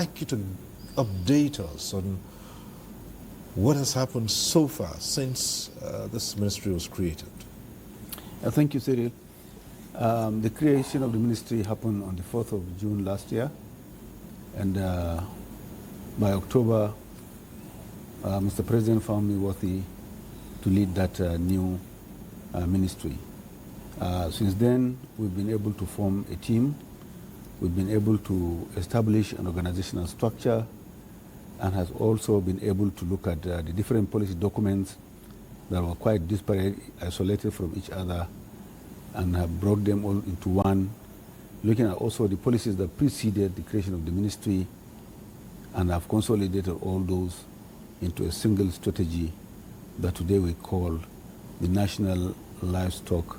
like you to update us on what has happened so far since this ministry was created. Thank you, Cyril. The creation of the ministry happened on the 4th of June last year, and by October, Mr. President found me worthy to lead that new ministry. Since then, we've been able to form a team. We've been able to establish an organizational structure, and has also been able to look at the different policy documents that were quite disparate, isolated from each other, and have brought them all into one, looking at also the policies that preceded the creation of the ministry, and have consolidated all those into a single strategy that today we call the National Livestock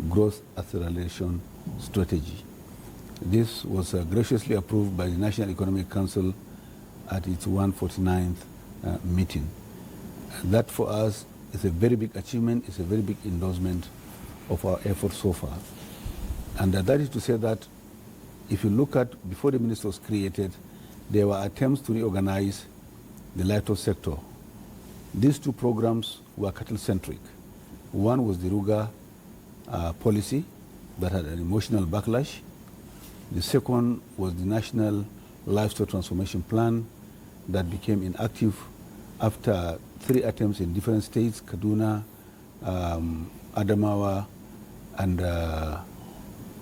Growth Acceleration Strategy. This was graciously approved by the National Economic Council at its 149th meeting. That for us is a very big achievement, it's a very big endorsement of our efforts so far. And that is to say that if you look at, before the ministry was created, there were attempts to reorganize the livestock sector. These two programs were cattle-centric. One was the Ruga policy that had an emotional backlash. The second was the National Livestock Transformation Plan that became inactive after 3 attempts in different states, Kaduna, Adamawa, and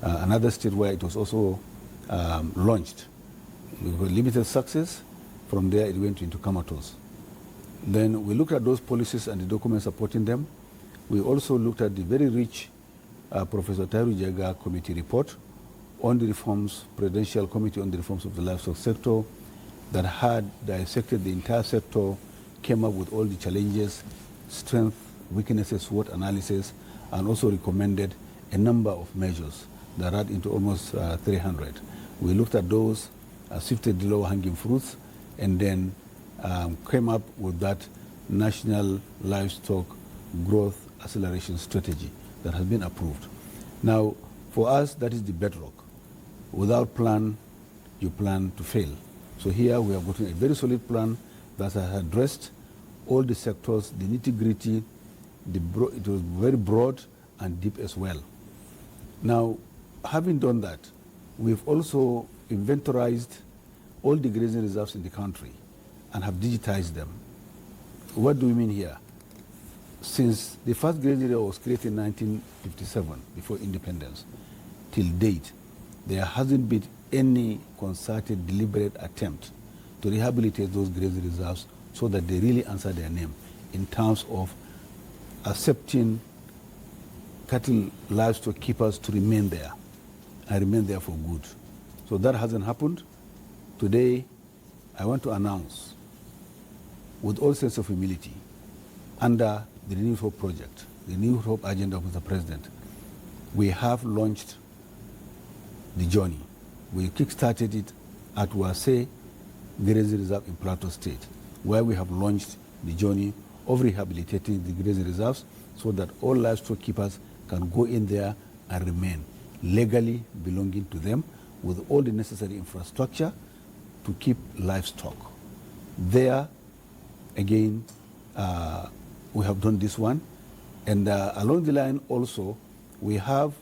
another state where it was also launched. With limited success. From there it went into comatose. Then we looked at those policies and the documents supporting them. We also looked at the very rich Professor Tairu Jega committee report on the reforms, Presidential Committee on the Reforms of the Livestock Sector, that had dissected the entire sector, came up with all the challenges, strengths, weaknesses, SWOT analysis, and also recommended a number of measures that add into almost 300. We looked at those, sifted the low-hanging fruits, and then came up with that National Livestock Growth Acceleration Strategy that has been approved. Now, for us, that is the bedrock. Without plan, you plan to fail. So here we have gotten a very solid plan that has addressed all the sectors, the nitty-gritty. It was very broad and deep as well. Now, having done that, we've also inventorized all the grazing reserves in the country and have digitized them. What do we mean here? Since the first grazing area was created in 1957, before independence, till date, there hasn't been any concerted, deliberate attempt to rehabilitate those grazing reserves so that they really answer their name in terms of accepting cattle livestock keepers to remain there and remain there for good. So that hasn't happened. Today, I want to announce, with all sense of humility, under the Renewed Hope project, the Renewed Hope agenda of Mr. President, we have launched the journey. We kick-started it at Wase Grazing Reserve in Plateau State, where we have launched the journey of rehabilitating the grazing reserves so that all livestock keepers can go in there and remain legally belonging to them with all the necessary infrastructure to keep livestock. There, again, we have done this one. And along the line also, we have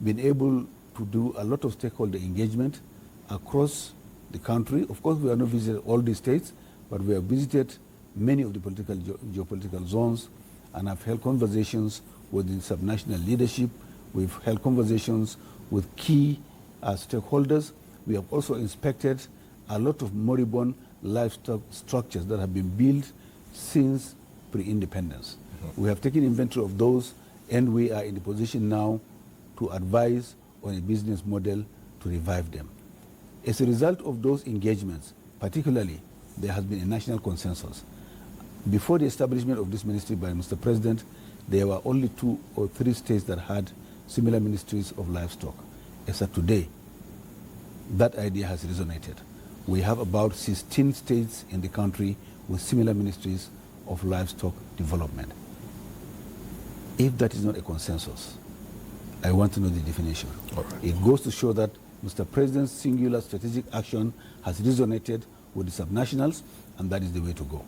been able to do a lot of stakeholder engagement across the country. Of course, we have not visited all the states, but we have visited many of the political, geopolitical zones and have held conversations with the subnational leadership. We've held conversations with key stakeholders. We have also inspected a lot of moribund livestock structures that have been built since pre-independence. We have taken inventory of those, and we are in the position now to advise on a business model to revive them. As a result of those engagements, particularly, there has been a national consensus. Before the establishment of this ministry by Mr. President, there were only 2 or 3 states that had similar ministries of livestock. As of today, that idea has resonated. We have about 16 states in the country with similar ministries of livestock development. If that is not a consensus, I want to know the definition. All right. It goes to show that Mr. President's singular strategic action has resonated with the subnationals, and that is the way to go.